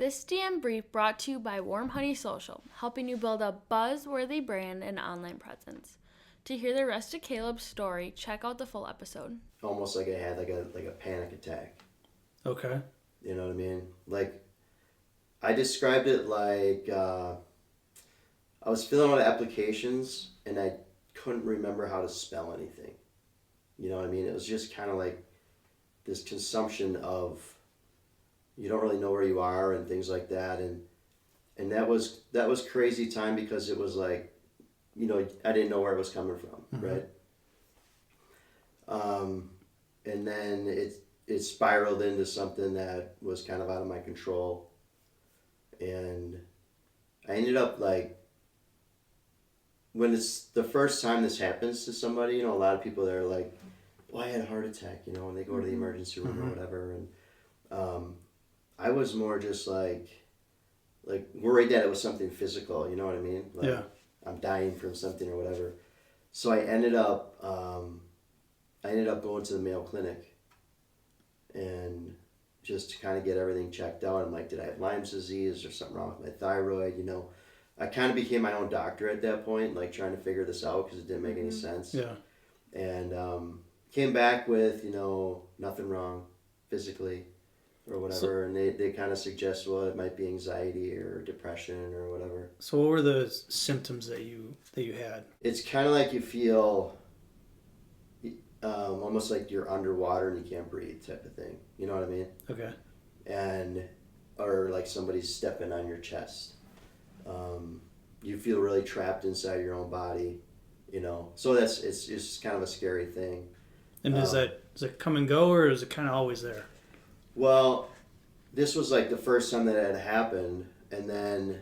This DM brief brought to you by Warm Honey Social, helping you build a buzzworthy brand and online presence. To hear the rest of Caleb's story, check out the full episode. Almost like I had like a panic attack. Okay. You know what I mean? Like, I described it like I was filling out applications and I couldn't remember how to spell anything. You know what I mean? It was just kind of like this consumption of you don't really know where you are and things like that, and that was crazy time because it was like, you know, I didn't know where it was coming from, Mm-hmm. right? And then it spiraled into something that was kind of out of my control, and I ended up like, when it's the first time this happens to somebody, you know, a lot of people that are like, well, I had a heart attack, you know, and they go to the emergency room or whatever, and I was more just like worried that it was something physical, you know what I mean? Like, Yeah. I'm dying from something or whatever. So I ended up going to the Mayo Clinic, and just to kind of get everything checked out. I'm like, did I have Lyme's disease or something wrong with my thyroid? You know, I kind of became my own doctor at that point, like trying to figure this out because it didn't make any sense. Yeah. And came back with, you know, nothing wrong physically or whatever. And they kind of suggest, well, it might be anxiety or depression or whatever. So what were the symptoms that you had? It's kind of like you feel almost like you're underwater and you can't breathe type of thing. You know what I mean? Okay. And or like somebody's stepping on your chest. You feel really trapped inside your own body, you know. So it's just kind of a scary thing. And does it come and go, or is it kind of always there? Well, this was like the first time that it had happened, and then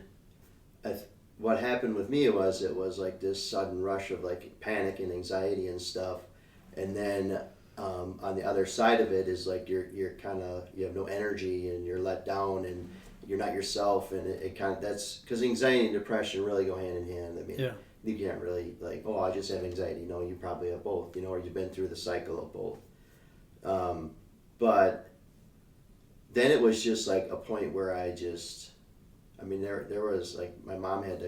what happened with me was it was like this sudden rush of like panic and anxiety and stuff, and then on the other side of it is like you're kind of, you have no energy and you're let down and you're not yourself, and it kind of, that's because anxiety and depression really go hand in hand. I mean, Yeah. you can't really like, oh, I just have anxiety. No, you probably have both, you know, or you've been through the cycle of both. But then it was just like a point where I mean, there was like, my mom had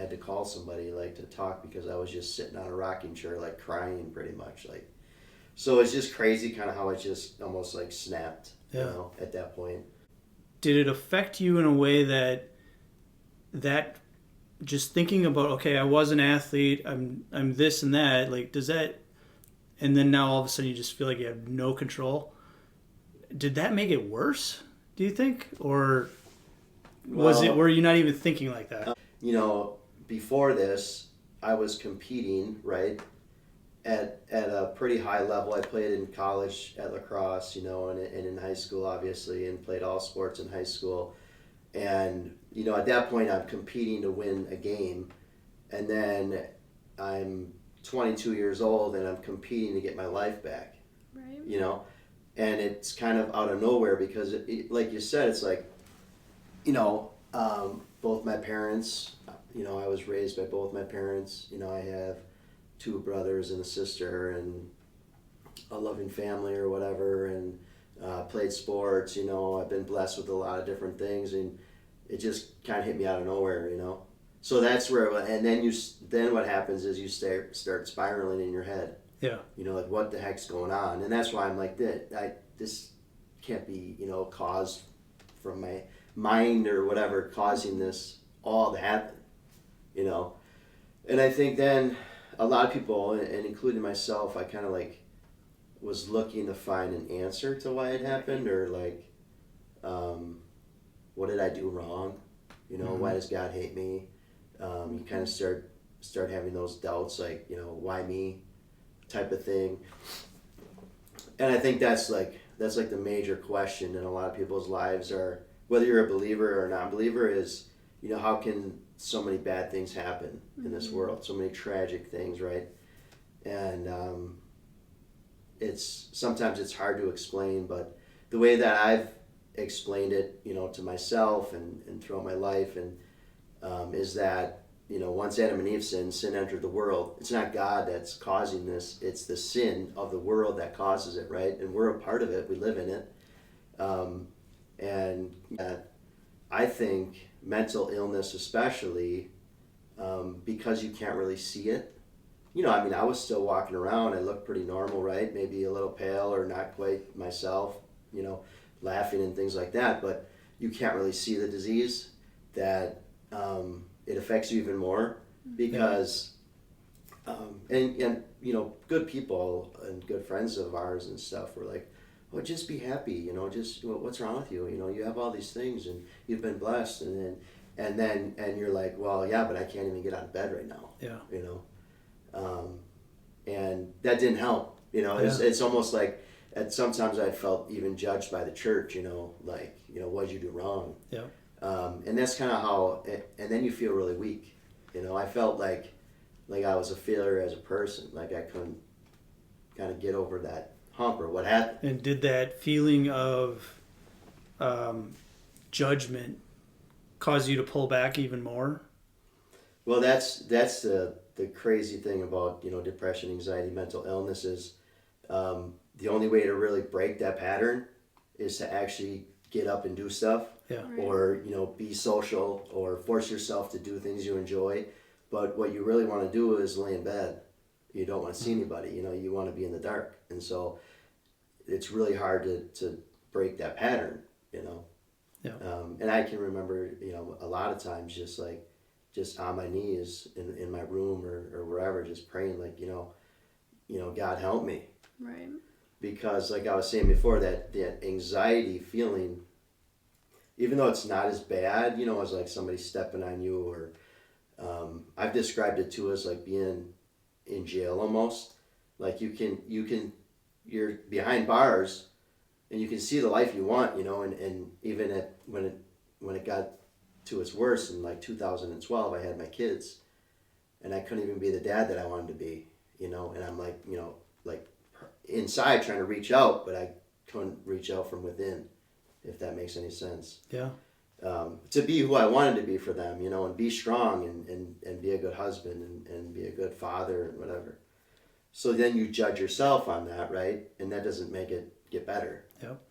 to call somebody like to talk because I was just sitting on a rocking chair like crying pretty much, like. So it's just crazy kind of how it just almost like snapped, Yeah. you know, at that point. Did it affect you in a way that just thinking about, okay, I was an athlete, I'm this and that, like, does that, and then now all of a sudden you just feel like you have no control? Did that make it worse, do you think? Or were you not even thinking like that? You know, before this, I was competing, right, at a pretty high level. I played in college at lacrosse, you know, and in high school, obviously, and played all sports in high school. And, you know, at that point, I'm competing to win a game. And then I'm 22 years old and I'm competing to get my life back, Right. you know? And it's kind of out of nowhere because, like you said, it's like, you know, both my parents, you know, I was raised by both my parents. You know, I have 2 brothers and a sister and a loving family or whatever, and played sports. You know, I've been blessed with a lot of different things, and it just kind of hit me out of nowhere, you know. So that's where, and then what happens is you start spiraling in your head. Yeah. You know, like, what the heck's going on? And that's why I'm like, this can't be, you know, caused from my mind or whatever causing this all to happen, you know. And I think then a lot of people, and including myself, I kind of like was looking to find an answer to why it happened, or like, what did I do wrong? You know, why does God hate me? You kind of start having those doubts, like, you know, why me, type of thing. And I think that's like the major question in a lot of people's lives, are whether you're a believer or a non-believer, is, you know, how can so many bad things happen in this world, so many tragic things, right? And sometimes it's hard to explain, but the way that I've explained it, you know, to myself and throughout my life, and is that, you know, once Adam and Eve sinned, sin entered the world. It's not God that's causing this. It's the sin of the world that causes it, right? And we're a part of it. We live in it. And I think mental illness, especially, because you can't really see it. You know, I mean, I was still walking around. I looked pretty normal, right? Maybe a little pale or not quite myself, you know, laughing and things like that. But you can't really see the disease, that it affects you even more because, and, you know, good people and good friends of ours and stuff were like, well, just be happy, you know, just what's wrong with you? You know, you have all these things and you've been blessed. And you're like, well, yeah, but I can't even get out of bed right now. Yeah. You know? And that didn't help, you know. It's almost like sometimes I felt even judged by the church, you know, like, you know, what'd you do wrong? Yeah. And that's kind of how, and then you feel really weak, you know. I felt like I was a failure as a person, like I couldn't kind of get over that hump or what happened. And did that feeling of judgment cause you to pull back even more? Well, that's the crazy thing about, you know, depression, anxiety, mental illness is the only way to really break that pattern is to actually get up and do stuff. Yeah. Right. Or, you know, be social or force yourself to do things you enjoy. But what you really want to do is lay in bed. You don't want to see anybody, you know, you want to be in the dark. And so it's really hard to break that pattern, you know. Yeah. And I can remember, you know, a lot of times just on my knees in my room or wherever, just praying like, you know, God help me. Right. Because like I was saying before, that anxiety feeling, even though it's not as bad, you know, as like somebody stepping on you or I've described it to as like being in jail almost. Like you're behind bars and you can see the life you want, you know, and even when it got to its worst in like 2012, I had my kids and I couldn't even be the dad that I wanted to be, you know, and I'm like, you know, like inside trying to reach out, but I couldn't reach out from within, if that makes any sense. Yeah. To be who I wanted to be for them, you know, and be strong and be a good husband and be a good father and whatever. So then you judge yourself on that, right? And that doesn't make it get better. Yep.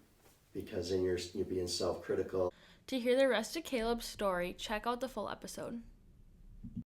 Because then you're being self-critical. To hear the rest of Caleb's story, check out the full episode.